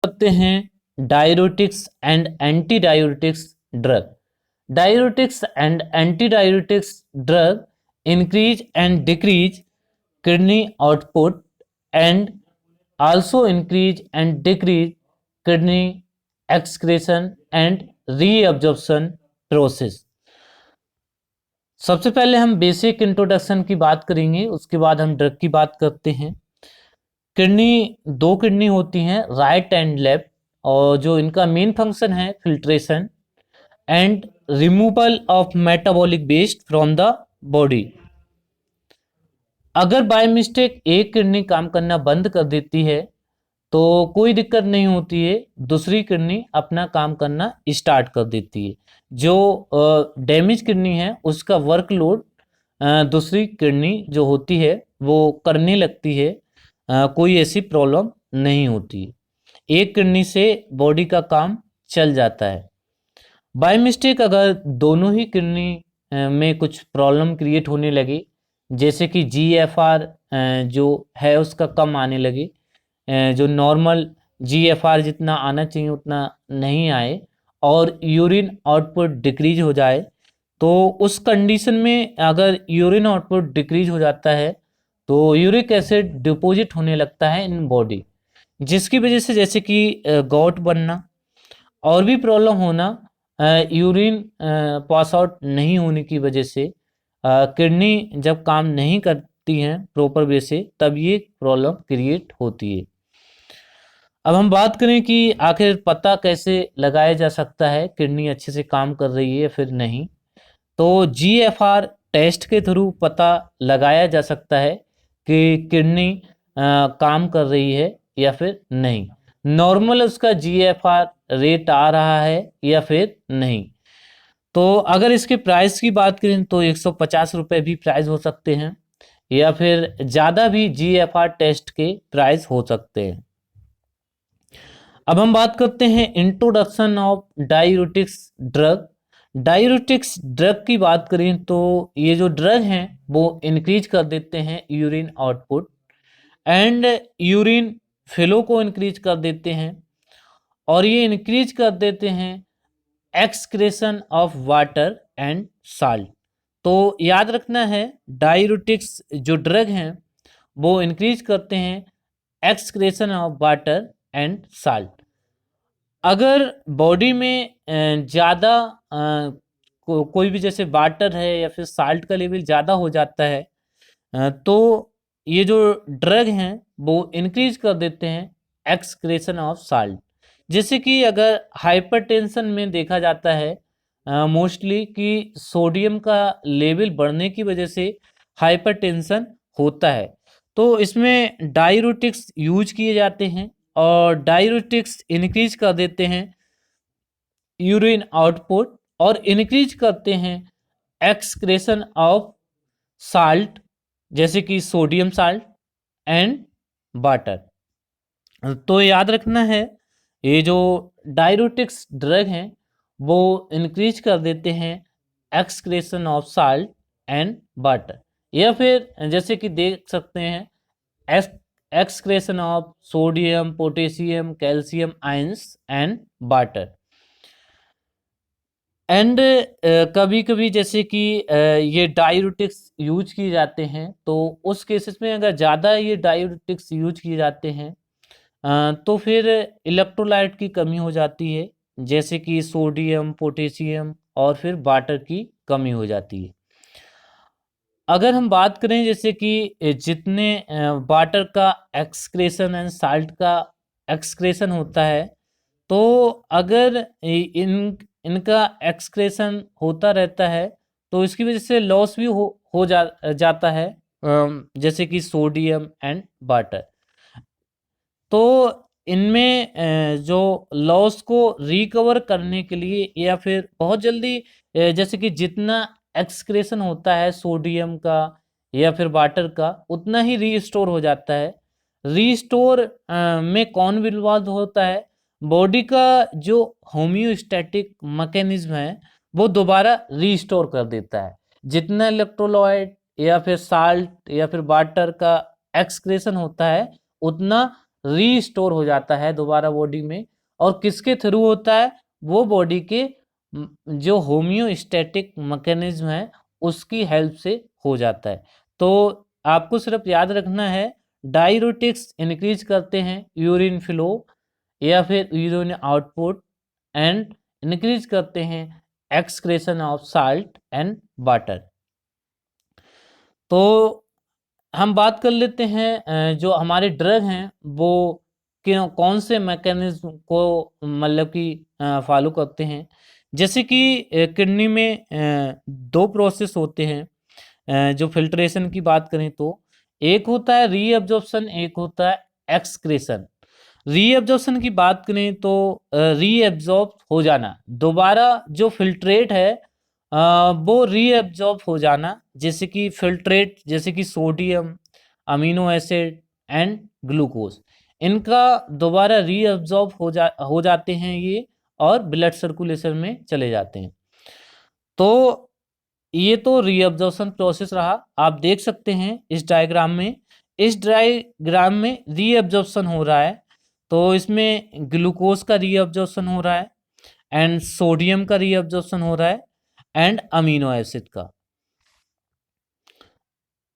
करते हैं diuretics and anti diuretics drug. Diuretics and anti diuretics drug increase and decrease kidney output and also increase and decrease kidney excretion and reabsorption process। सबसे पहले हम basic introduction की बात करेंगे, उसके बाद हम ड्रग की बात करते हैं। किडनी दो किडनी होती हैं, राइट एंड लेफ्ट, और जो इनका मेन फंक्शन है filtration and removal of metabolic waste from the body. अगर बाय मिस्टेक एक किडनी काम करना बंद कर देती है तो कोई दिक्कत नहीं होती है, दूसरी किडनी अपना काम करना स्टार्ट कर देती है। जो डैमेज किडनी है उसका वर्कलोड दूसरी किडनी जो होती है वो करने लगती है, कोई ऐसी प्रॉब्लम नहीं होती। एक किडनी से बॉडी का काम चल जाता है। बाय मिस्टेक अगर दोनों ही किडनी में कुछ प्रॉब्लम क्रिएट होने लगे, जैसे कि GFR जो है उसका कम आने लगे, जो नॉर्मल GFR जितना आना चाहिए उतना नहीं आए, और यूरिन आउटपुट डिक्रीज हो जाए, तो उस कंडीशन में अगर यूरिन आउटपुट डिक्रीज हो जाता है तो यूरिक एसिड डिपॉजिट होने लगता है इन बॉडी, जिसकी वजह से जैसे कि गॉट बनना और भी प्रॉब्लम होना, यूरिन पास आउट नहीं होने की वजह से, किडनी जब काम नहीं करती हैं प्रॉपर वे से, तब ये प्रॉब्लम क्रिएट होती है। अब हम बात करें कि आखिर पता कैसे लगाया जा सकता है किडनी अच्छे से काम कर रही है या फिर नहीं, तो GFR टेस्ट के थ्रू पता लगाया जा सकता है कि किडनी काम कर रही है या फिर नहीं, नॉर्मल उसका GFR रेट आ रहा है या फिर नहीं। तो अगर इसके प्राइस की बात करें तो 150 रुपये भी प्राइस हो सकते हैं, या फिर ज़्यादा भी GFR टेस्ट के प्राइस हो सकते हैं। अब हम बात करते हैं introduction of diuretics drug. Diuretics drug की बात करें तो ये जो ड्रग हैं वो इंक्रीज कर देते हैं urine output and urine flow को इंक्रीज कर देते हैं, और ये इंक्रीज कर देते हैं excretion of water and salt. तो याद रखना है, डाययूरेटिक्स जो ड्रग हैं वो इंक्रीज करते हैं excretion of water and salt. अगर बॉडी में ज़्यादा कोई भी जैसे वाटर है या फिर साल्ट का लेवल ज़्यादा हो जाता है, तो ये जो ड्रग हैं वो इंक्रीज कर देते हैं एक्सक्रेशन ऑफ साल्ट। जैसे कि अगर हाइपरटेंशन में देखा जाता है मोस्टली कि सोडियम का लेवल बढ़ने की वजह से हाइपरटेंशन होता है, तो इसमें डाययूरेटिक्स यूज किए जाते हैं, और डाययूरेटिक्स इंक्रीज कर देते हैं यूरिन आउटपुट और इंक्रीज करते हैं एक्सक्रेशन ऑफ साल्ट, जैसे कि सोडियम साल्ट एंड वाटर। तो याद रखना है, ये जो डाययूरेटिक्स ड्रग हैं वो इंक्रीज कर देते हैं excretion of salt and water, या फिर जैसे कि देख सकते हैं excretion of sodium, potassium, calcium ions and water। And कभी कभी जैसे कि ये डाययूरेटिक्स यूज किए जाते हैं, तो उस केसेस में अगर ज़्यादा ये डाययूरेटिक्स यूज किए जाते हैं तो फिर इलेक्ट्रोलाइट की कमी हो जाती है, जैसे कि सोडियम, पोटेशियम और फिर वाटर की कमी हो जाती है। अगर हम बात करें जैसे कि जितने वाटर का एक्सक्रेशन एंड साल्ट का एक्सक्रेशन होता है, तो अगर इनका एक्सक्रेशन होता रहता है तो इसकी वजह से लॉस भी हो जाता है, जैसे कि सोडियम एंड वाटर। तो इनमें जो लॉस को रिकवर करने के लिए या फिर बहुत जल्दी जैसे कि जितना एक्सक्रेशन होता है सोडियम का या फिर वाटर का, उतना ही रीस्टोर हो जाता है। रीस्टोर में कौन इन्वॉल्व होता है? बॉडी का जो होम्योस्टैटिक मैकेनिज्म है वो दोबारा रीस्टोर कर देता है। जितना इलेक्ट्रोलाइट या फिर साल्ट या फिर वाटर का एक्सक्रेशन होता है उतना रीस्टोर हो जाता है दोबारा बॉडी में। और किसके थ्रू होता है? वो बॉडी के जो होम्योस्टैटिक मैकेनिज्म है उसकी हेल्प से हो जाता है। तो आपको सिर्फ याद रखना है, डाययूरेटिक्स इंक्रीज करते हैं यूरिन फ्लो या फिर यूरिन आउटपुट, एंड इंक्रीज करते हैं excretion of salt and water. तो हम बात कर लेते हैं जो हमारे ड्रग हैं वो कौन से मैकेनिज्म को मतलब कि फॉलो करते हैं। जैसे कि किडनी में दो प्रोसेस होते हैं। जो फिल्ट्रेशन की बात करें तो एक होता है रीअब्जॉर्प्शन, एक होता है एक्सक्रेशन। रीअब्जॉर्प्शन की बात करें तो रीअब्जॉर्ब हो जाना, दोबारा जो फिल्ट्रेट है वो रीअब्जॉर्ब हो जाना, जैसे कि फिल्ट्रेट जैसे कि sodium, amino acid and glucose, इनका दोबारा रीअब्जॉर्ब हो जाते हैं ये, और ब्लड सर्कुलेशन में चले जाते हैं। तो ये तो रीअब्जॉर्प्शन प्रोसेस रहा। आप देख सकते हैं इस डायग्राम में, रीअब्जॉर्प्शन हो रहा है। तो इसमें ग्लूकोज का रीअब्जॉर्प्शन हो रहा है, एंड सोडियम का रीअब्जॉर्प्शन हो रहा है, एंड अमीनो एसिड का।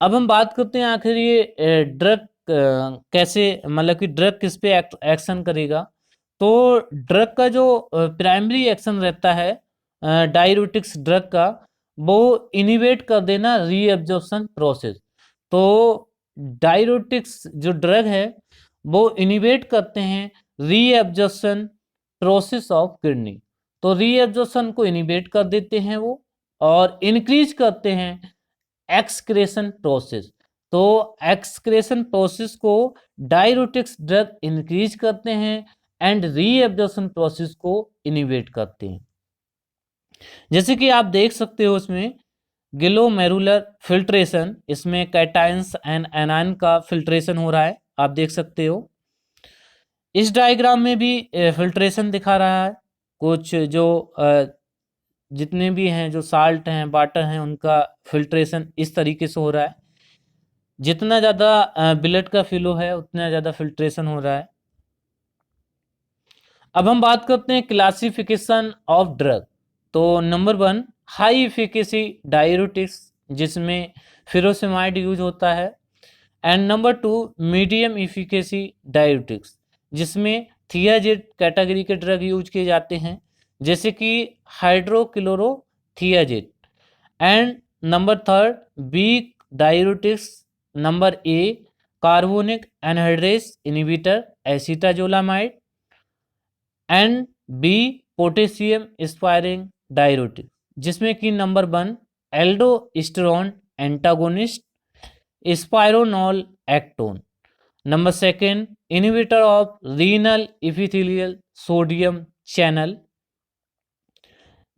अब हम बात करते हैं आखिर ये ड्रग कैसे, मतलब कि ड्रग किस पे एक्शन करेगा। तो ड्रग का जो प्राइमरी एक्शन रहता है डाययूरेटिक्स ड्रग का, वो इनिवेट कर देना रीअब्जॉर्प्शन प्रोसेस। तो डाययूरेटिक्स जो ड्रग है वो इनिवेट करते हैं रीअब्जॉर्प्शन प्रोसेस ऑफ किडनी। तो रीअब्जॉर्प्शन को इनिवेट कर देते हैं वो, और इंक्रीज करते हैं एक्सक्रेशन प्रोसेस। तो एक्सक्रेशन प्रोसेस को डाययूरेटिक्स ड्रग इंक्रीज करते हैं एंड रीअब्जॉर्प्शन प्रोसेस को इनिवेट करते हैं। जैसे कि आप देख सकते हो इसमें ग्लोमेरुलर फिल्ट्रेशन, इसमें कैटायंस एंड एनायन का फिल्ट्रेशन हो रहा है, आप देख सकते हो। इस डायग्राम में भी फिल्ट्रेशन दिखा रहा है। कुछ जो जितने भी हैं, जो साल्ट हैं, वाटर हैं, उनका फिल्ट्रेशन इस तरीके से हो रहा है। जितना ज़्यादा ब्लड का फ्लो है उतना ज़्यादा फिल्ट्रेशन हो रहा है। अब हम बात करते हैं क्लासिफिकेशन ऑफ ड्रग। तो नंबर 1 हाई इफिकेसी डाययूरेटिक्स, जिसमें फिरोसेमाइड यूज होता है। And number 2 medium efficacy diuretics, जिसमें थियाजेड कैटेगरी के ड्रग यूज किए जाते हैं, जैसे कि hydrochlorothiazide. And number 3 weak diuretics, number a carbonic anhydrase inhibitor acetazolamide, and b potassium sparing diuretic, जिसमें कि number 1 aldosterone antagonist spironolactone, number 2 inhibitor of renal epithelial sodium channel,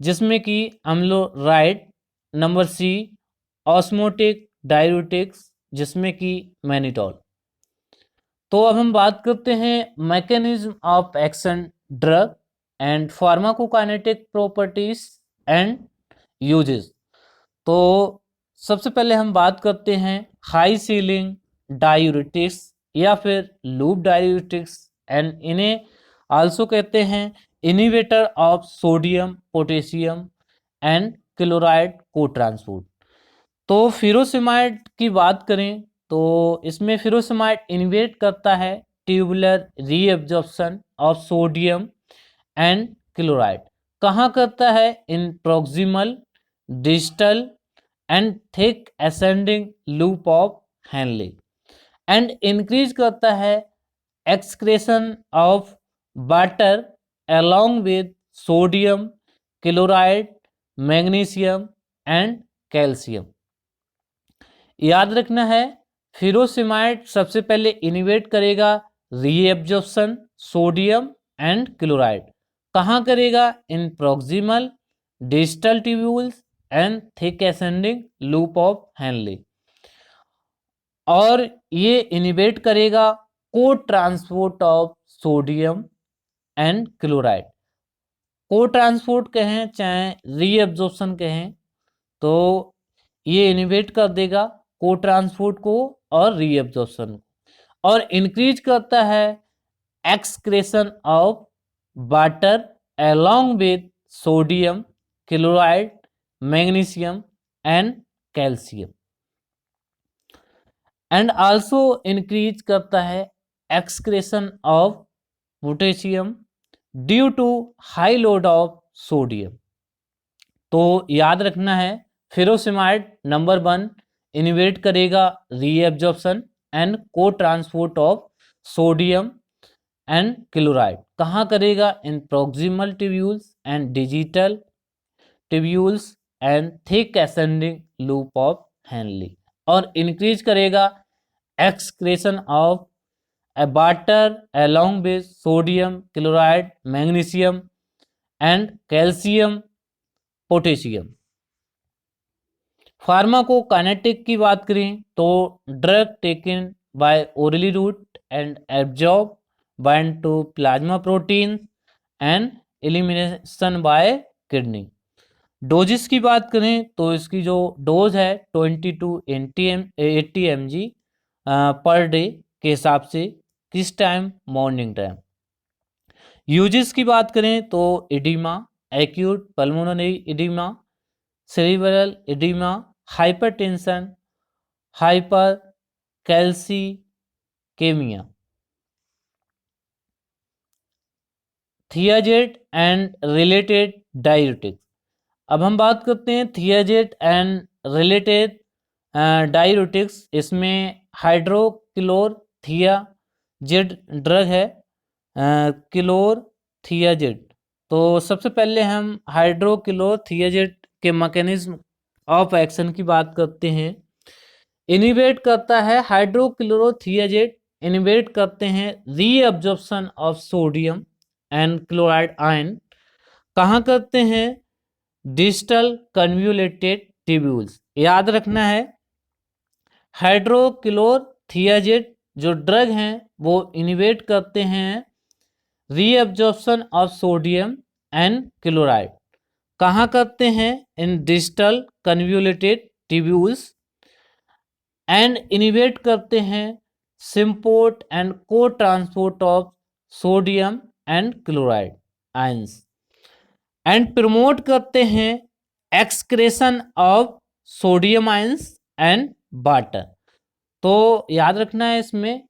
जिसमें कि अम्लोराइड, नंबर सी ऑस्मोटिक डाययूरेटिक्स, जिसमें कि mannitol. तो अब हम बात करते हैं mechanism of action drug and pharmacokinetic properties and uses. तो सबसे पहले हम बात करते हैं हाई सीलिंग डाययूरेटिक्स या फिर लूप डाययूरेटिक्स, एंड इन्हें आल्सो कहते हैं इनिवेटर of sodium potassium and chloride को ट्रांसपोर्ट। तो फिरोसेमाइड की बात करें तो इसमें फिरोसेमाइड इनिवेट करता है tubular reabsorption of sodium and chloride. कहाँ करता है? In proximal, distal and thick ascending loop of Henle, and increase करता है excretion of water along with sodium, chloride, magnesium and calcium. याद रखना है, फिरोसेमाइड सबसे पहले इनिवेट करेगा रीएब्जॉर्प्शन सोडियम एंड क्लोराइड। कहाँ करेगा? In proximal, distal tubules and thick ascending loop of Henle, और ये इनिवेट करेगा cotransport of sodium and chloride. Cotransport कहें चाहे रीअब्जॉर्प्शन कहें, तो ये इनिवेट कर देगा को ट्रांसपोर्ट को और रीअब्जॉर्प्शन को, और इंक्रीज करता है excretion of water along with sodium chloride, magnesium and calcium, and also increase करता है excretion of potassium due to high load of sodium। तो याद रखना है फेरोसेमाइड नंबर 1 इनिवेट करेगा reabsorption and cotransport of sodium and chloride. कहाँ करेगा? In proximal tubules and digital tubules and thick ascending loop of Henle. और increase करेगा excretion of water along with sodium chloride, magnesium and calcium, potassium. Pharmacokinetic की बात करें तो drug taken by orally route and absorb bind to plasma protein and elimination by kidney. Doses की बात करें तो इसकी जो डोज है 20 to 80 mg पर डे के हिसाब से। किस टाइम? Morning time. यूजेस की बात करें तो oedema, acute pulmonary oedema, cerebral oedema, hypertension, hyper calcicemia. Thiazide and related diuretics. अब हम बात करते हैं थियाजेट एंड रिलेटेड डाययूरेटिक्स। इसमें हाइड्रोक्लोरथियाजेड ड्रग है, क्लोरथियाजेड। तो सबसे पहले हम हाइड्रोक्लोरथियाजेड के मैकेनिज्म ऑफ एक्शन की बात करते हैं। इनिवेट करता है हाइड्रोक्लोरोथियाजेड, इनिवेट करते हैं reabsorption of sodium and chloride ion. कहाँ करते हैं? Digital convoluted tubules. याद रखना है हाइड्रोक्लोरथियाजेड जो ड्रग हैं वो इनिवेट करते हैं reabsorption of sodium and chloride. कहाँ करते हैं? In digital convoluted tubules and inhibit करते हैं symport and cotransport of sodium and chloride ions and promote करते हैं excretion of sodium ions and water. तो याद रखना है इसमें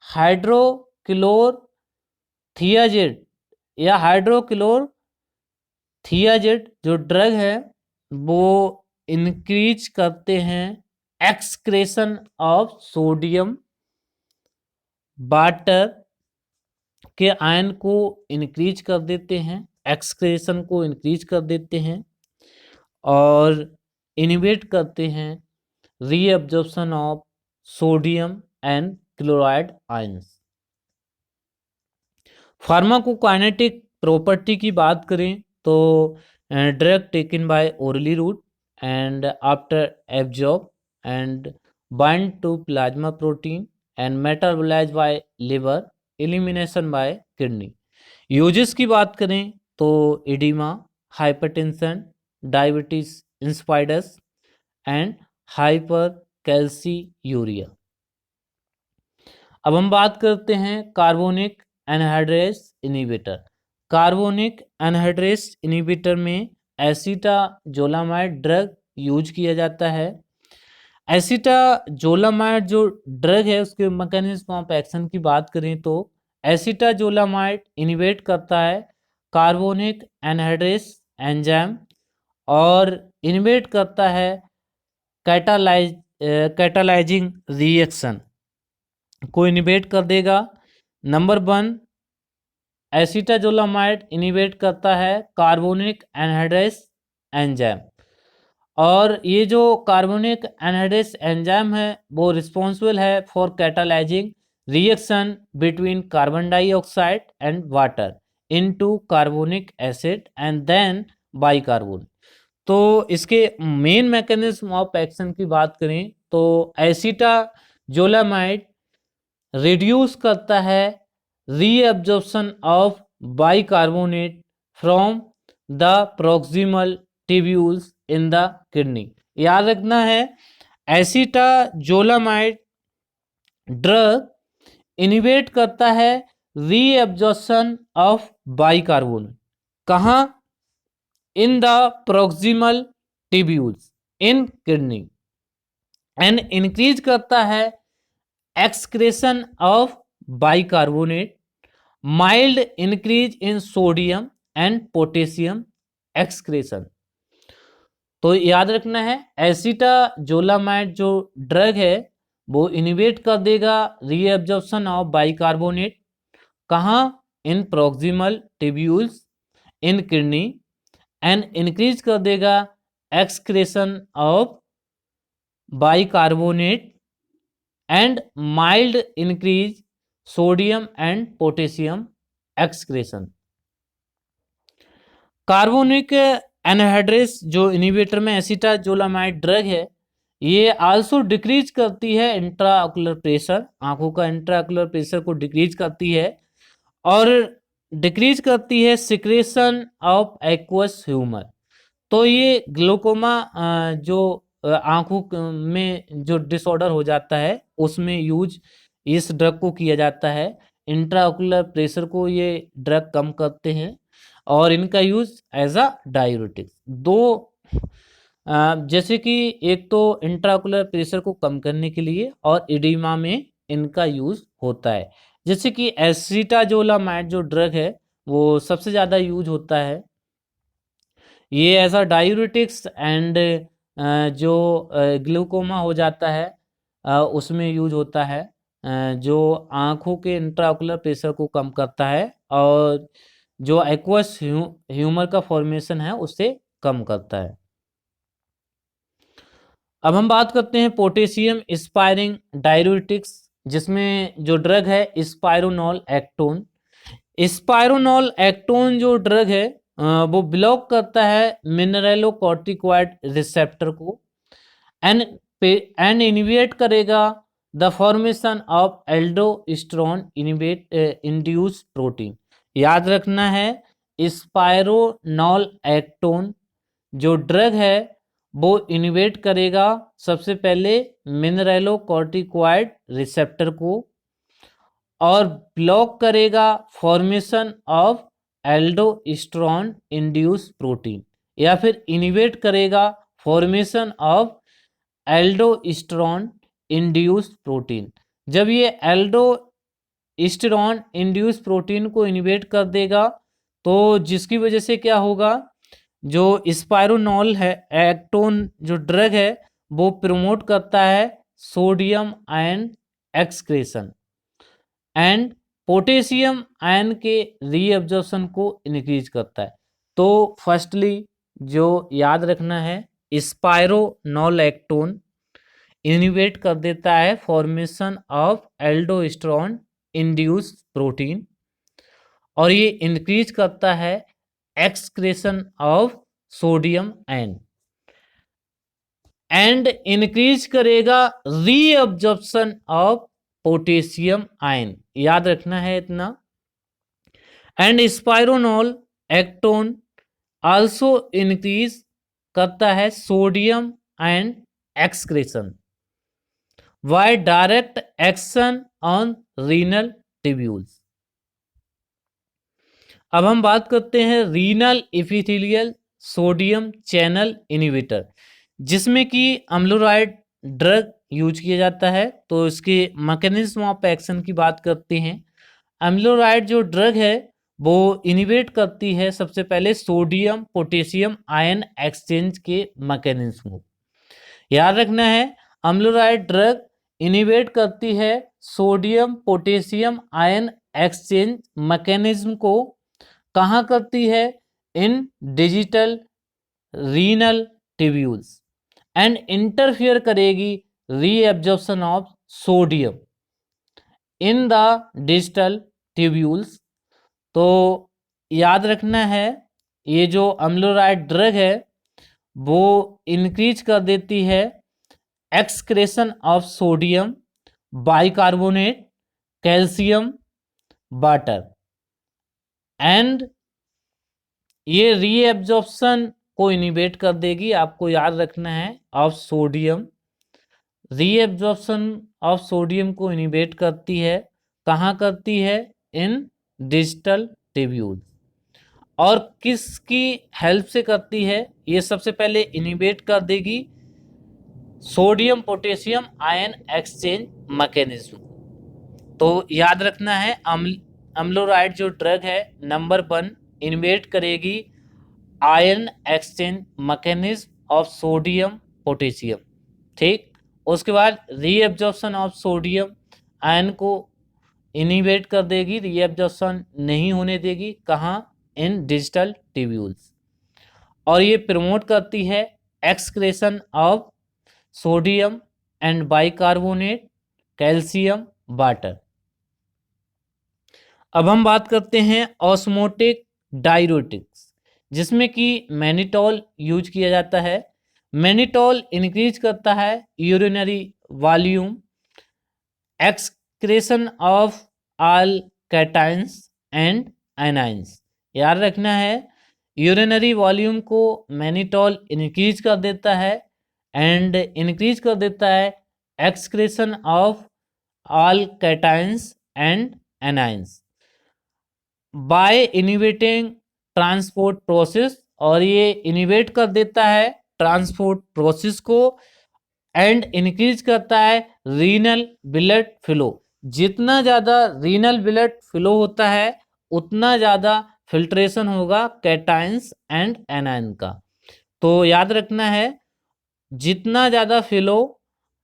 हाइड्रोक्लोरथियाजेड या हाइड्रोक्लोरथियाजेड जो ड्रग है वो इंक्रीज करते हैं एक्सक्रेशन ऑफ सोडियम, वाटर के आयन को इंक्रीज कर देते हैं, एक्सक्रेशन को इंक्रीज कर देते हैं और इनिवेट करते हैं reabsorption of sodium and chloride ions. Pharmacokinetic property की बात करें तो drug taken by orally route and after absorb and bind to plasma protein and metabolise by liver, elimination by kidney. Uses की बात करें तो oedema, hypertension, diabetes insipidus and hyper calciuria. अब हम बात करते हैं carbonic anhydrase inhibitor. Carbonic anhydrase inhibitor में एसीटाजोलामाइड ड्रग यूज किया जाता है। एसीटाजोलामाइड जो ड्रग है उसके मैकेनिज्म ऑफ एक्शन की बात करें तो एसीटाजोलामाइड इनिवेट करता है कार्बोनिक एनहाइड्रेस एंजाइम और इनिवेट करता है कैटालाइजिंग रिएक्शन को इनिवेट कर देगा। नंबर 1 एसीटाजोलामाइड इनिवेट करता है कार्बोनिक एनहाइड्रेस एंजाइम और ये जो कार्बोनिक एनहाइड्रेस एंजाइम है वो रिस्पॉन्सिबल है for catalysing reaction between carbon dioxide and water into carbonic acid and then bicarbon. तो इसके मेन मैकेनिज्म ऑफ एक्शन की बात करें तो एसीटाजोलामाइड रिड्यूस करता है reabsorption of bicarbonate from the proximal tubules in the kidney. याद रखना है एसीटाजोलामाइड ड्रग इनिवेट करता है रीएब्जॉर्प्शन ऑफ बाइकार्बोनेट। कहाँ? In the proximal tubules in kidney, and increase करता है excretion of bicarbonate, mild increase in sodium and potassium excretion. तो याद रखना है, एसिटाजोलामाइड जो ड्रग है वो इनिवेट कर देगा रीएब्जॉर्प्शन ऑफ बाइकार्बोनेट। कहाँ? In proximal tubules in kidney, and increase कर देगा excretion of bicarbonate and mild increase sodium and potassium excretion. Carbonic anhydrase जो इनिवेटर में एसिटाजोलामाइड ड्रग है, ये आल्सो डिक्रीज करती है इंट्राऑक्यूलर प्रेशर, आंखों का इंट्राऑक्यूलर प्रेशर को डिक्रीज करती है, और डिक्रीज करती है सिक्रेशन ऑफ एक्वस ह्यूमर। तो ये ग्लूकोमा जो आंखों में जो डिसऑर्डर हो जाता है उसमें यूज इस ड्रग को किया जाता है। इंट्राऑक्यूलर प्रेशर को ये ड्रग कम करते हैं और इनका यूज एज अ डायूरेटिक्स। दो जैसे कि एक तो इंट्राऑक्यूलर प्रेशर को कम करने के लिए और एडिमा में इनका यूज होता है। जैसे कि एसिटाजोलामाइड जो ड्रग है वो सबसे ज़्यादा यूज होता है, ये एज अ डायूरेटिक्स एंड जो ग्लूकोमा हो जाता है उसमें यूज होता है, जो आँखों के इंट्राऑक्यूलर प्रेशर को कम करता है और जो एक्वस ह्यूमर का फॉर्मेशन है उसे कम करता है। अब हम बात करते हैं पोटेशियम स्पायरिंग डायूरेटिक्स, जिसमें जो ड्रग है स्पायरोनॉल एक्टोन। स्पायरोनॉल एक्टोन जो ड्रग है वो ब्लॉक करता है मिनरलोकॉर्टिकॉइड रिसेप्टर को, एंड इनिबिट करेगा the formation of aldosterone induced protein. याद रखना है, स्पायरोनॉल एक्टोन जो ड्रग है वो इनिवेट करेगा सबसे पहले मिनरलोकॉर्टिकॉइड रिसेप्टर को और ब्लॉक करेगा formation of aldosterone induced protein, या फिर इनिवेट करेगा formation of aldosterone induced protein. जब ये एल्डोस्टेरोन इंड्यूस प्रोटीन को इनिवेट कर देगा तो जिसकी वजह से क्या होगा, जो स्पायरोनॉल है एक्टोन जो ड्रग है वो प्रमोट करता है sodium ion excretion and potassium ion के रीअब्जॉर्प्शन को इंक्रीज करता है। तो फर्स्टली जो याद रखना है, स्पायरोनॉल एक्टोन इनिवेट कर देता है formation of aldosterone induced protein और ये इंक्रीज करता है excretion of sodium ion and increase करेगा रीअब्जॉर्प्शन ऑफ पोटेशियम आयन। याद रखना है इतना। And spironolactone also increase करता है sodium ion excretion by direct action on renal tubules. अब हम बात करते हैं renal epithelial sodium channel inhibitor, जिसमें कि अम्लोराइड ड्रग यूज किया जाता है। तो इसके मैकेनिज्म ऑफ एक्शन की बात करते हैं। अम्लोराइड जो ड्रग है वो इनिवेट करती है सबसे पहले सोडियम पोटेशियम आयन एक्सचेंज के मैकेनिज्म को। याद रखना है, अम्लोराइड ड्रग इनिवेट करती है sodium potassium ion exchange mechanism को। कहाँ करती है? In digital renal tubules and interfere करेगी reabsorption of sodium in the digital tubules. तो याद रखना है, ये जो अम्लोराइड ड्रग है वो इंक्रीज कर देती है excretion of sodium bicarbonate calcium water and ये रीएब्जॉर्प्शन को इनिबिट कर देगी। आपको याद रखना है of sodium, reabsorption of sodium को इनिबिट करती है। कहाँ करती है? In digital tubule. और किसकी हेल्प से करती है? ये सबसे पहले इनिबिट कर देगी sodium potassium ion exchange mechanism. तो याद रखना है, अम्लोराइड जो ड्रग है नंबर 1 इनिबिट करेगी ion exchange mechanism of sodium potassium. ठीक, उसके बाद रीएब्जॉर्प्शन ऑफ सोडियम आयन को इनिबिट कर देगी, रीएब्जॉर्प्शन नहीं होने देगी। कहाँ? इन डिजिटल टिब्यूल्स। और ये प्रमोट करती है excretion of sodium and bicarbonate calcium water. अब हम बात करते हैं ऑस्मोटिक डाययूरेटिक्स, जिसमें कि मैनिटॉल यूज किया जाता है। मैनिटॉल इंक्रीज करता है urinary volume, excretion of all cations and anions. याद रखना है, यूरिनरी वॉल्यूम को मैनिटॉल इंक्रीज कर देता है एंड इंक्रीज कर देता है excretion of all cations and anions by inhibiting transport process. और ये इनिबिट कर देता है ट्रांसपोर्ट प्रोसेस को एंड इंक्रीज करता है रीनल ब्लड फ्लो। जितना ज़्यादा रीनल ब्लड फ्लो होता है उतना ज़्यादा फिल्ट्रेशन होगा कैटाइंस एंड एनाइन का। तो याद रखना है, जितना ज़्यादा फ्लो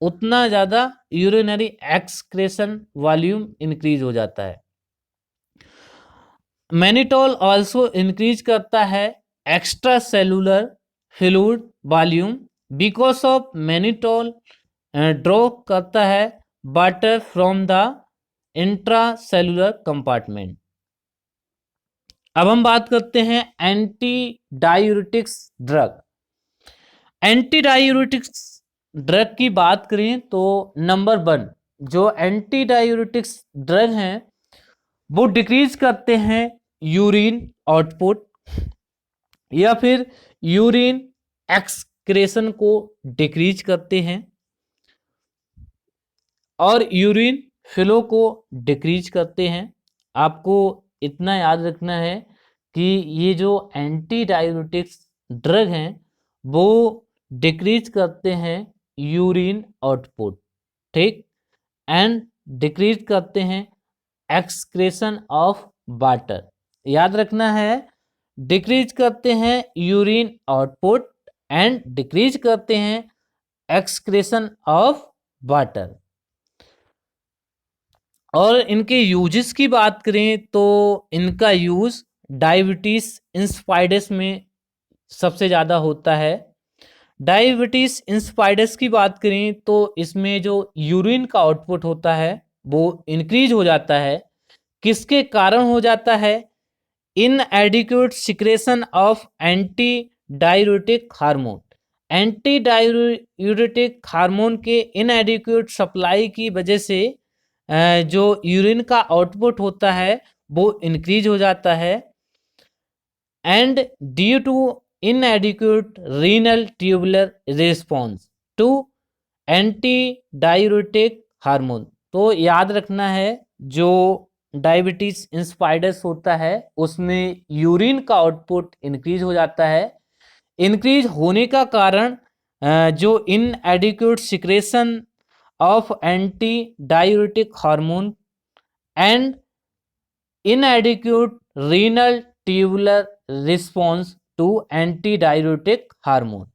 उतना ज़्यादा यूरिनरी एक्सक्रेशन वॉल्यूम इंक्रीज हो जाता है। मैनिटॉल ऑल्सो इंक्रीज करता है extra cellular fluid volume because of mannitol draw करता है water from the intra cellular compartment. अब हम बात करते हैं anti diuretics drug. Anti diuretics drug की बात करें तो नंबर 1 जो एंटी डायूरेटिक्स ड्रग हैं वो डिक्रीज करते हैं यूरिन आउटपुट या फिर यूरिन एक्सक्रेशन को डिक्रीज करते हैं और यूरिन फ्लो को डिक्रीज करते हैं। आपको इतना याद रखना है कि ये जो एंटी डायूरेटिक्स ड्रग हैं वो डिक्रीज करते हैं यूरिन आउटपुट, ठीक, एंड डिक्रीज करते हैं एक्सक्रेशन ऑफ वाटर। याद रखना है, डिक्रीज करते हैं यूरिन आउटपुट एंड डिक्रीज करते हैं एक्सक्रेशन ऑफ वाटर। और इनके यूजेस की बात करें तो इनका यूज डायबिटीज इंस्पाइडस में सबसे ज़्यादा होता है। डायबिटीज इंस्पाइडस की बात करें तो इसमें जो यूरिन का आउटपुट होता है वो इंक्रीज हो जाता है। किसके कारण हो जाता है? इनएडिक्वेट secretion of anti diuretic hormone. Anti diuretic hormone के इनएडिक्वेट सप्लाई की वजह से जो यूरिन का आउटपुट होता है वो इंक्रीज हो जाता है and due to inadequate renal tubular response to anti diuretic hormone. तो याद रखना है, जो डायबिटीज इंस्पाइडस होता है उसमें यूरिन का आउटपुट इंक्रीज हो जाता है। इंक्रीज होने का कारण जो inadequate secretion of anti diuretic hormone and inadequate renal tubular response to anti diuretic hormone.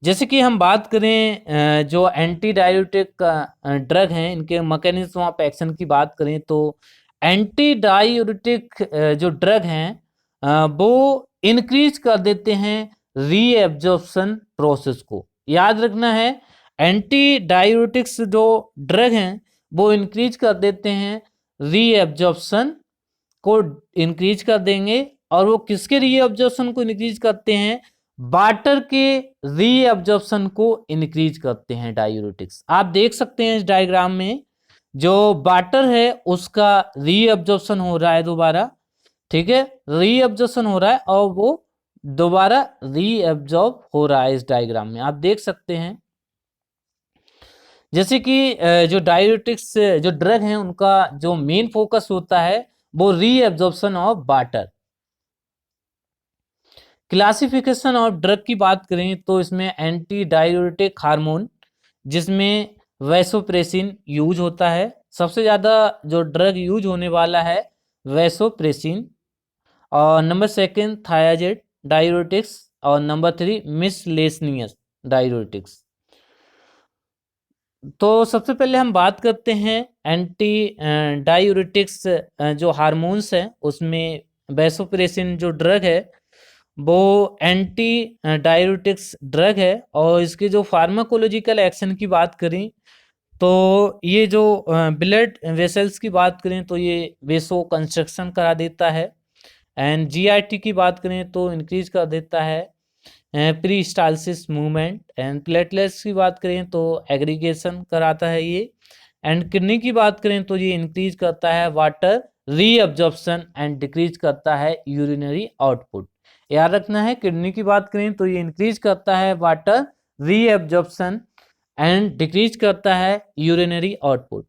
जैसे कि हम बात करें जो एंटी डायूरेटिक ड्रग हैं इनके मैकेनिज्म ऑफ एक्शन की बात करें तो एंटी डायूरेटिक जो ड्रग हैं वो इंक्रीज कर देते हैं रीएब्जॉर्प्शन प्रोसेस को। याद रखना है, एंटी डायूरेटिक्स जो ड्रग हैं वो इंक्रीज कर देते हैं रीएब्जॉर्प्शन को इंक्रीज कर देंगे। और वो किसके रीअब्जॉर्प्शन को इंक्रीज करते हैं? वाटर के रीअब्जॉर्प्शन को इंक्रीज करते हैं डायूरेटिक्स। आप देख सकते हैं इस डायग्राम में जो वाटर है उसका रीअब्जॉर्प्शन हो रहा है दोबारा, ठीक है, रीअब्जॉर्प्शन हो रहा है और वो दोबारा रीअब्जॉर्ब हो रहा है। इस डायग्राम में आप देख सकते हैं जैसे कि जो डायूरेटिक्स जो ड्रग हैं उनका जो मेन फोकस होता है वो reabsorption of water. Classification of drug की बात करें तो इसमें एंटी डायूरेटिक हार्मोन जिसमें वैसोप्रेसिन यूज होता है। सबसे ज़्यादा जो ड्रग यूज होने वाला है वैसोप्रेसिन, और नंबर सेकंड थायाजेड डायूरेटिक्स, और नंबर थ्री मिसलेसनियस डायूरेटिक्स। तो सबसे पहले हम बात करते हैं एंटी डायूरेटिक्स जो हार्मोन्स हैं उसमें वैसोप्रेसिन जो ड्रग है वो एंटी डायूरेटिक्स ड्रग है। और इसके जो फार्माकोलॉजिकल एक्शन की बात करें तो ये जो ब्लड वेसल्स की बात करें तो ये वेसो कंस्ट्रक्शन करा देता है। एंड जीआईटी की बात करें तो इंक्रीज कर देता है प्री स्टालसिस मूवमेंट। एंड प्लेटलेट्स की बात करें तो एग्रीगेशन कराता है ये। एंड किडनी की बात करें तो ये इंक्रीज करता है वाटर रीअब्जॉर्प्शन एंड डिक्रीज करता है यूरिनरी आउटपुट। याद रखना है, किडनी की बात करें तो ये इंक्रीज करता है वाटर रीअब्जॉर्प्शन एंड डिक्रीज करता है यूरिनरी आउटपुट।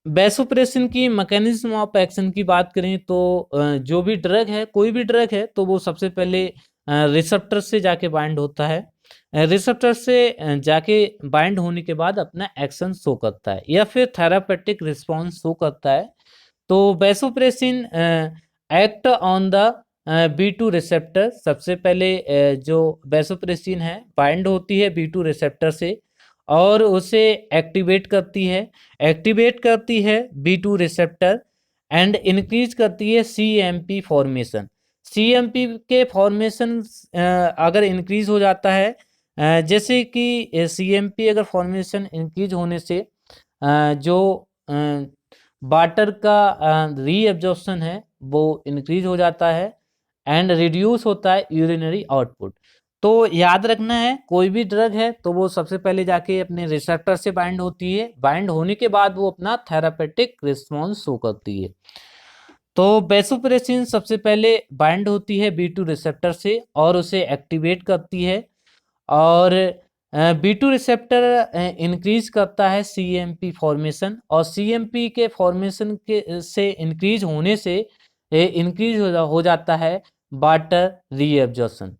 वैसोप्रेसिन की मैकेनिज्म ऑफ एक्शन की बात करें तो जो भी ड्रग है, कोई भी ड्रग है तो वो सबसे पहले रिसेप्टर से जाके बाइंड होता है। रिसेप्टर से जाके बाइंड होने के बाद अपना एक्शन शो करता है या फिर थेरापेटिक रिस्पॉन्स शो करता है। तो vasopressin act on the B2 receptor. सबसे पहले जो वैसोप्रेसिन है बाइंड होती है B2 रिसेप्टर से और उसे एक्टिवेट करती है B2 रिसेप्टर एंड इंक्रीज करती है CMP फॉर्मेशन। CMP के फॉर्मेशन अगर इंक्रीज हो जाता है, जैसे कि CMP अगर फॉर्मेशन इंक्रीज होने से जो वाटर का रीअब्जॉर्प्शन है वो इंक्रीज हो जाता है एंड रिड्यूस होता है यूरिनरी आउटपुट। तो याद रखना है, कोई भी ड्रग है तो वो सबसे पहले जाके अपने रिसेप्टर से बाइंड होती है, बाइंड होने के बाद वो अपना थेरापेटिक रिस्पॉन्स शो करती है। तो वैसोप्रेसिन सबसे पहले बाइंड होती है B2 रिसेप्टर से और उसे एक्टिवेट करती है, और B2 रिसेप्टर इंक्रीज करता है CMP फॉर्मेशन, और CMP के फॉर्मेशन के से इंक्रीज होने से इंक्रीज हो जाता है वाटर रीअब्जॉर्प्शन।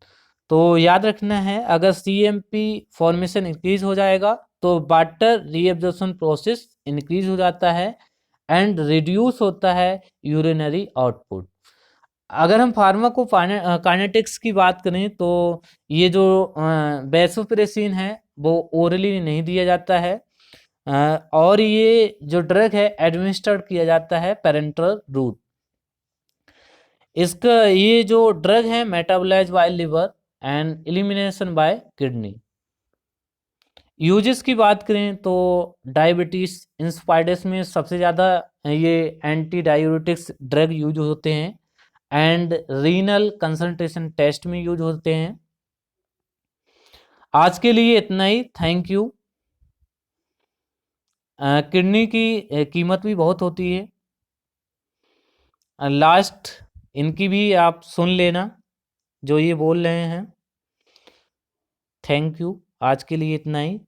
तो याद रखना है, अगर CMP फॉर्मेशन इंक्रीज हो जाएगा तो वाटर रीअब्जॉर्प्शन प्रोसेस इंक्रीज हो जाता है एंड रिड्यूस होता है यूरिनरी आउटपुट। अगर हम फार्माको काइनेटिक्स की बात करें तो ये जो वैसोप्रेसिन है वो ओरली नहीं दिया जाता है, और ये जो ड्रग है एडमिनिस्टर्ड किया जाता है पेरेंटल रूट। इसका ये जो ड्रग है metabolize by liver and elimination by kidney. Uses की बात करें तो डायबिटीज इंस्पाइडस में सबसे ज़्यादा ये एंटी डायूरेटिक्स ड्रग यूज होते हैं एंड रीनल कंसंट्रेशन टेस्ट में यूज होते हैं। आज के लिए इतना ही, थैंक यू। किडनी की कीमत भी बहुत होती है, लास्ट इनकी भी आप सुन लेना जो ये बोल रहे हैं। थैंक यू, आज के लिए इतना ही।